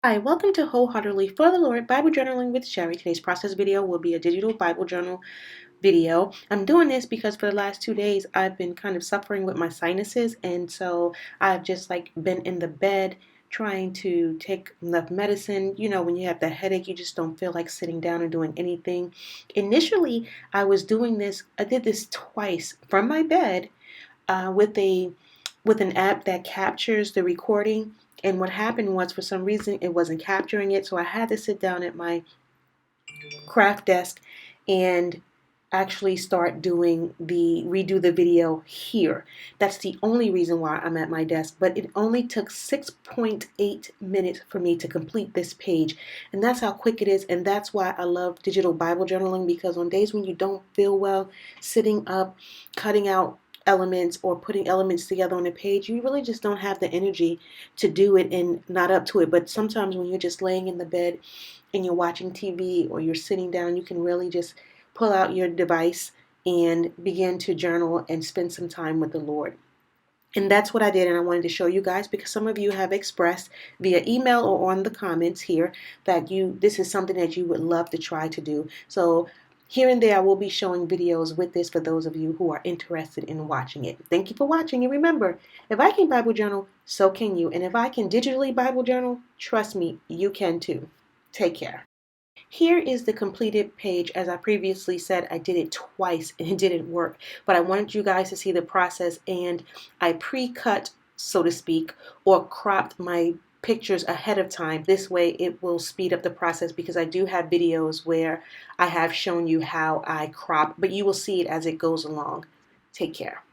Hi, welcome to Wholeheartedly for the Lord Bible Journaling with Sherry. Today's process video will be a digital Bible journal video. I'm doing this because for the last 2 days I've been kind of suffering with my sinuses, and so I've just been in the bed trying to take enough medicine. You know, when you have the headache, you just don't feel like sitting down and doing anything. Initially, I did this twice from my bed with an app that captures the recording. And what happened was, for some reason, it wasn't capturing it. So I had to sit down at my craft desk and actually start redo the video here. That's the only reason why I'm at my desk. But it only took 6.8 minutes for me to complete this page. And that's how quick it is. And that's why I love digital Bible journaling, because on days when you don't feel well, sitting up, cutting out elements or putting elements together on a page, you really just don't have the energy to do it and not up to it. But sometimes when you're just laying in the bed and you're watching TV or you're sitting down, you can really just pull out your device and begin to journal and spend some time with the Lord. And that's what I did, and I wanted to show you guys because some of you have expressed via email or on the comments here that this is something that you would love to try to do. So here and there, I will be showing videos with this for those of you who are interested in watching it. Thank you for watching. And remember, if I can Bible journal, so can you. And if I can digitally Bible journal, trust me, you can too. Take care. Here is the completed page. As I previously said, I did it twice and it didn't work. But I wanted you guys to see the process, and I pre-cut, so to speak, or cropped my pictures ahead of time. This way it will speed up the process, because I do have videos where I have shown you how I crop, but you will see it as it goes along. Take care.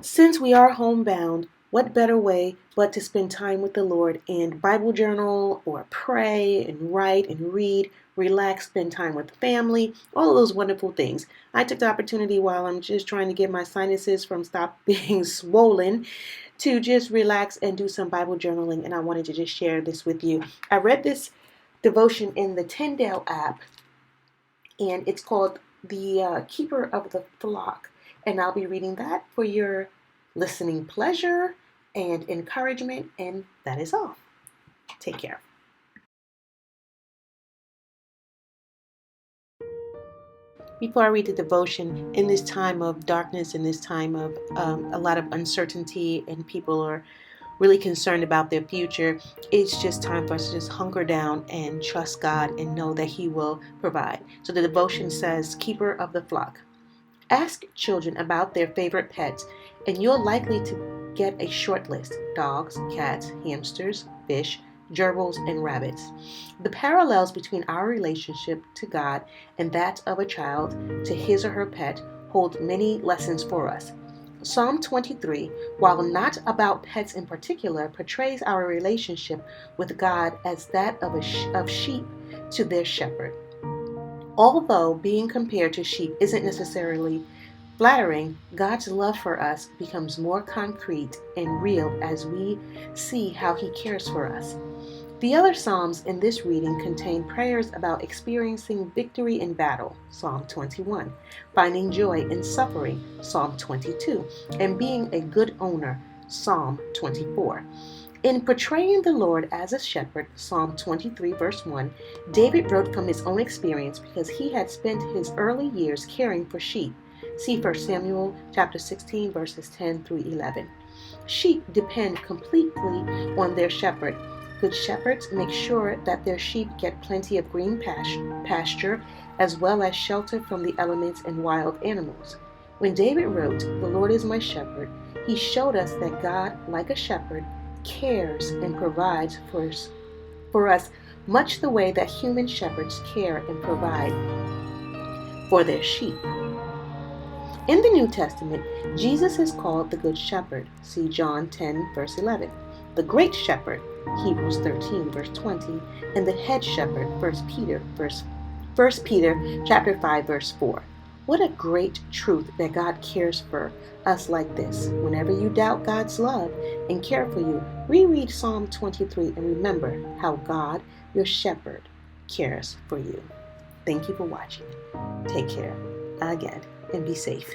Since we are homebound, what better way but to spend time with the Lord and Bible journal or pray and write and read, relax, spend time with family, all of those wonderful things. I took the opportunity while I'm just trying to get my sinuses from stop being swollen to just relax and do some Bible journaling, and I wanted to just share this with you. I read this devotion in the Tyndale app, and it's called The Keeper of the Flock, and I'll be reading that for your listening pleasure and encouragement, and that is all. Take care. Before I read the devotion, in this time of darkness, in this time of a lot of uncertainty, and people are really concerned about their future, it's just time for us to just hunker down and trust God and know that He will provide. So the devotion says, Keeper of the Flock. Ask children about their favorite pets, and you're likely to get a short list: dogs, cats, hamsters, fish, gerbils, and rabbits. The parallels between our relationship to God and that of a child to his or her pet hold many lessons for us. Psalm 23, while not about pets in particular, portrays our relationship with God as that of sheep to their shepherd. Although being compared to sheep isn't necessarily flattering, God's love for us becomes more concrete and real as we see how He cares for us. The other Psalms in this reading contain prayers about experiencing victory in battle, Psalm 21, finding joy in suffering, Psalm 22, and being a good owner, Psalm 24. In portraying the Lord as a shepherd, Psalm 23 verse 1, David wrote from his own experience because he had spent his early years caring for sheep. See 1 Samuel chapter 16 verses 10 through 11. Sheep depend completely on their shepherd. Good shepherds make sure that their sheep get plenty of green pasture as well as shelter from the elements and wild animals. When David wrote, "The Lord is my shepherd," he showed us that God, like a shepherd, cares and provides for us much the way that human shepherds care and provide for their sheep. In the New Testament, Jesus is called the Good Shepherd. See John 10 verse 11. The Great Shepherd, Hebrews 13 verse 20, and the Head Shepherd, 1 Peter chapter 5 verse 4. What a great truth that God cares for us like this. Whenever you doubt God's love and care for you, reread Psalm 23 and remember how God, your shepherd, cares for you. Thank you for watching. Take care again and be safe.